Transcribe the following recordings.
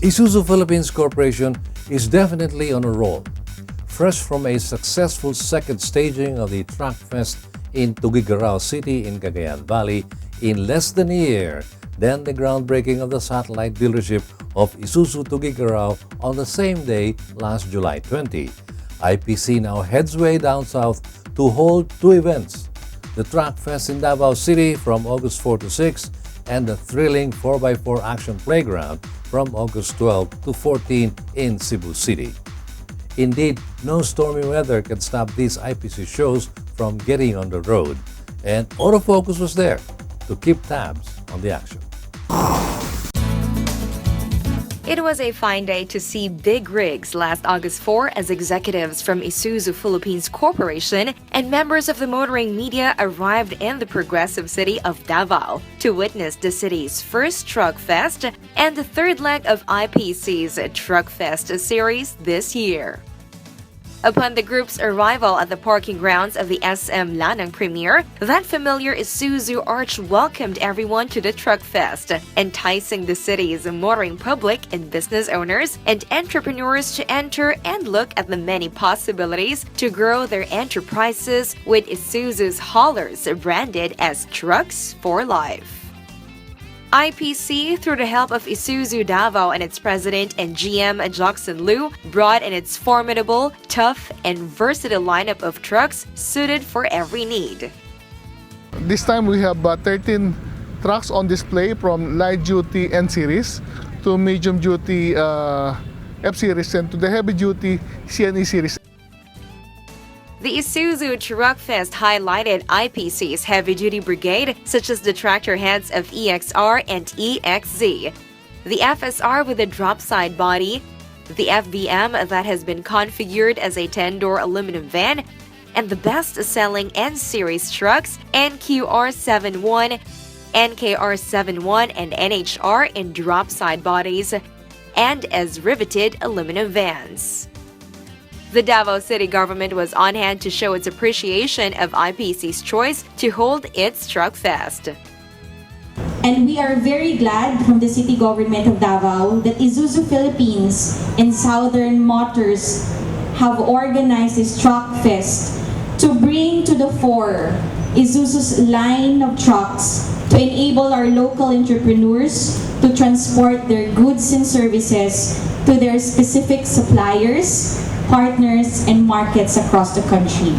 Isuzu Philippines Corporation is definitely on a roll. Fresh from a successful second staging of the Truck Fest in Tuguegarao City in Cagayan Valley in less than a year, then the groundbreaking of the satellite dealership of Isuzu Tuguegarao on the same day last July 20. IPC now heads way down south to hold two events, the Truck Fest in Davao City from August 4 to 6 and the thrilling 4x4 action playground from August 12 to 14 in Cebu City. Indeed, no stormy weather can stop these IPC shows from getting on the road, and autofocus was there to keep tabs on the action. It was a fine day to see big rigs last August 4 as executives from Isuzu Philippines Corporation and members of the motoring media arrived in the progressive city of Davao to witness the city's first Truck Fest and the third leg of IPC's Truck Fest series this year. Upon the group's arrival at the parking grounds of the SM Lanang Premier, that familiar Isuzu arch welcomed everyone to the Truck Fest, enticing the city's motoring public and business owners and entrepreneurs to enter and look at the many possibilities to grow their enterprises with Isuzu's haulers branded as Trucks for Life. IPC, through the help of Isuzu Davao and its president and GM Jackson Liu, brought in its formidable, tough, and versatile lineup of trucks suited for every need. This time we have 13 trucks on display from light duty N series to medium duty F series and to the heavy duty CNE series. The Isuzu Truck Fest highlighted IPC's heavy-duty brigade, such as the tractor heads of EXR and EXZ, the FSR with a drop-side body, the FBM that has been configured as a 10-door aluminum van, and the best-selling N-Series trucks NQR71, NKR71, and NHR in drop-side bodies, and as riveted aluminum vans. The Davao City government was on hand to show its appreciation of IPC's choice to hold its Truck Fest. And we are very glad from the city government of Davao that Isuzu Philippines and Southern Motors have organized this Truck Fest to bring to the fore Isuzu's line of trucks to enable our local entrepreneurs to transport their goods and services to their specific suppliers, partners, and markets across the country.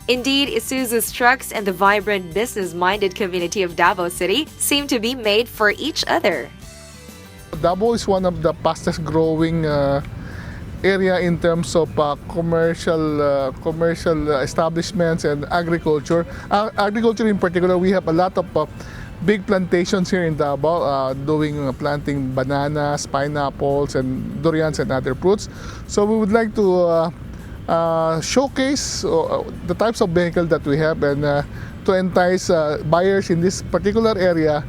Indeed, Isuzu's trucks and the vibrant business-minded community of Davao City seem to be made for each other. Davao is one of the fastest growing area in terms of commercial establishments and agriculture. Agriculture in particular, we have a lot of big plantations here in Davao planting bananas, pineapples, and durians and other fruits. So we would like to showcase the types of vehicles that we have and to entice buyers in this particular area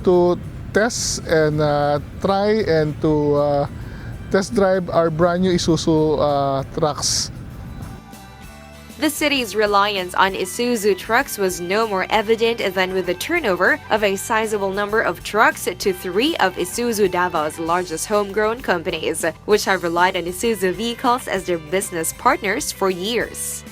to test and try and to test drive our brand new Isuzu trucks. The city's reliance on Isuzu trucks was no more evident than with the turnover of a sizable number of trucks to three of Isuzu Davao's largest homegrown companies, which have relied on Isuzu vehicles as their business partners for years.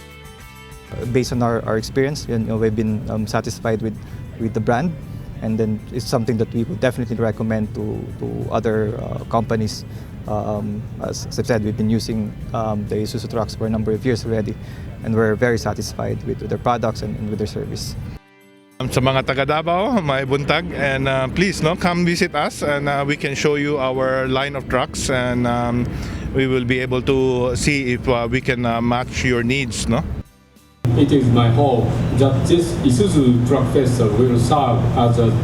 Based on our experience, we've been satisfied with the brand, and then it's something that we would definitely recommend to other companies. As I've said, we've been using the Isuzu trucks for a number of years already, and we're very satisfied with their products and with their service. Sa mga taga Davao, may buntag, and please come visit us, and we can show you our line of trucks, and we will be able to see if we can match your needs. It is my hope that this Isuzu Truck Fest will serve as a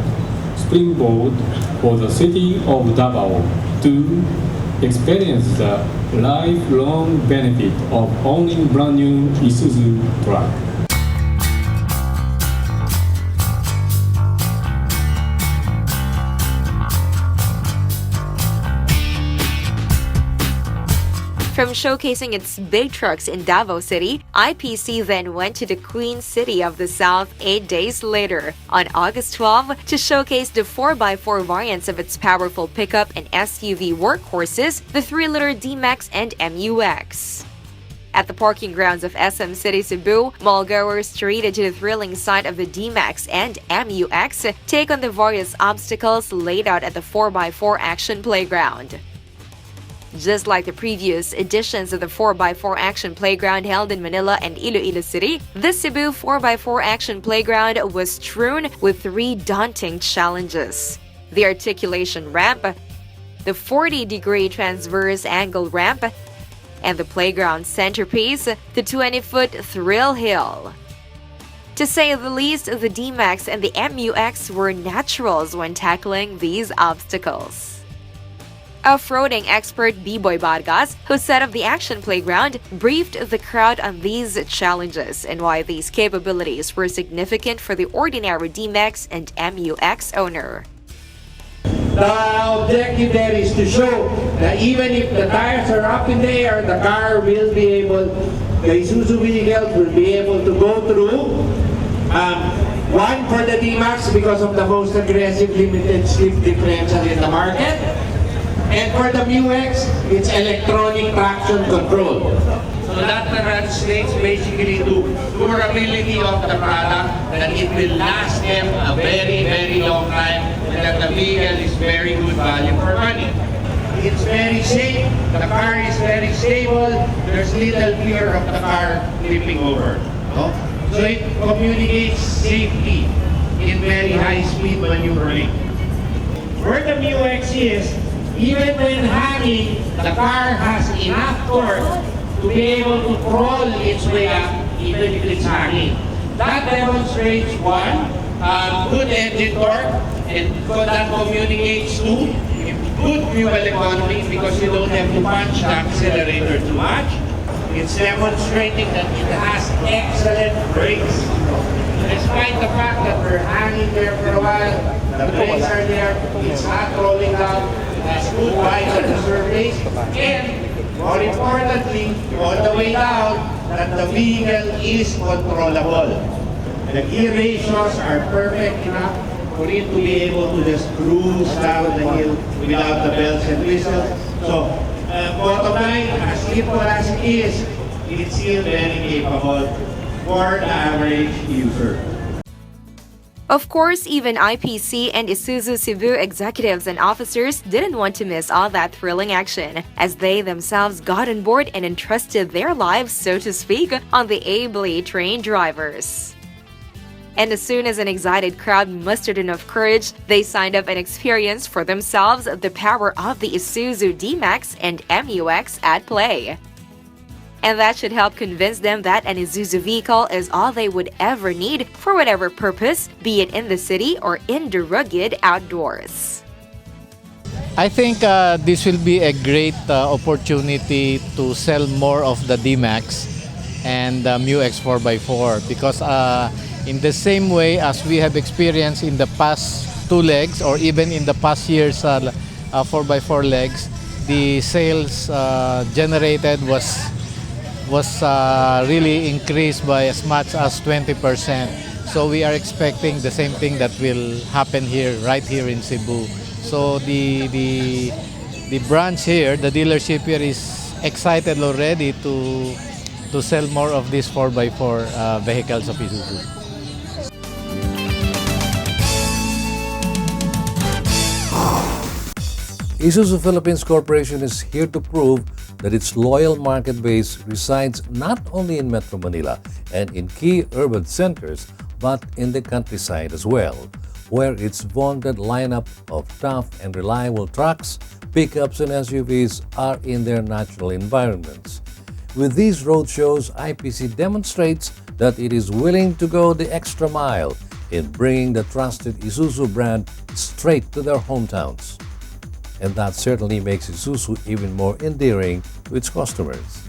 springboard for the city of Davao to experience the lifelong benefit of owning brand new Isuzu truck. From showcasing its big trucks in Davao City, IPC then went to the Queen City of the South 8 days later, on August 12, to showcase the 4x4 variants of its powerful pickup and SUV workhorses, the 3-liter D-Max and MUX. At the parking grounds of SM City, Cebu, mallgoers treated to the thrilling sight of the D-Max and MUX take on the various obstacles laid out at the 4x4 action playground. Just like the previous editions of the 4x4 Action Playground held in Manila and Iloilo City, this Cebu 4x4 Action Playground was strewn with 3 daunting challenges: the articulation ramp, the 40-degree transverse angle ramp, and the playground centerpiece, the 20-foot thrill hill. To say the least, the D-Max and the MUX were naturals when tackling these obstacles. Off-roading expert B-Boy Vargas, who set up the action playground, briefed the crowd on these challenges and why these capabilities were significant for the ordinary D-Max and MUX owner. The objective there is to show that even if the tires are up in the air, the car will be able, the Isuzu vehicles will be able to go through. One for the D-Max because of the most aggressive limited slip differential in the market. And for the MUX, it's electronic traction control. So that translates basically to durability of the product, that it will last them a very, very long time, and that the vehicle is very good value for money. It's very safe, the car is very stable, there's little fear of the car flipping over. No? So it communicates safety in very high-speed maneuvering. Where the MUX is, even when hanging, the car has enough torque to be able to crawl its way up even if it's hanging. That demonstrates one, good engine torque, and that communicates to good fuel economy because you don't have to punch the accelerator too much. It's demonstrating that it has excellent brakes. Despite the fact that we're hanging there for a while, the brakes are there, it's not rolling down, it has good bite on the surface, and more importantly, all the way down, that the vehicle is controllable. The gear ratios are perfect enough for it to be able to just cruise down the hill without the bells and whistles. So, bottom line, as simple as it is, it's still very capable for the average user. Of course, even IPC and Isuzu Cebu executives and officers didn't want to miss all that thrilling action, as they themselves got on board and entrusted their lives, so to speak, on the ably trained drivers. And as soon as an excited crowd mustered enough courage, they signed up and experienced for themselves the power of the Isuzu D-Max and MUX at play. And that should help convince them that an Isuzu vehicle is all they would ever need for whatever purpose, be it in the city or in the rugged outdoors. I think this will be a great opportunity to sell more of the D-Max and the MUX 4x4 because in the same way as we have experienced in the past 2 legs or even in the past year's 4x4 legs, the sales generated was really increased by as much as 20%. So we are expecting the same thing that will happen here, right here in Cebu. So the branch here, the dealership here is excited already to sell more of these 4x4 vehicles of Isuzu. Isuzu Philippines Corporation is here to prove that its loyal market base resides not only in Metro Manila and in key urban centers, but in the countryside as well, where its vaunted lineup of tough and reliable trucks, pickups, and SUVs are in their natural environments. With these roadshows, IPC demonstrates that it is willing to go the extra mile in bringing the trusted Isuzu brand straight to their hometowns. And that certainly makes Isuzu even more endearing to its customers.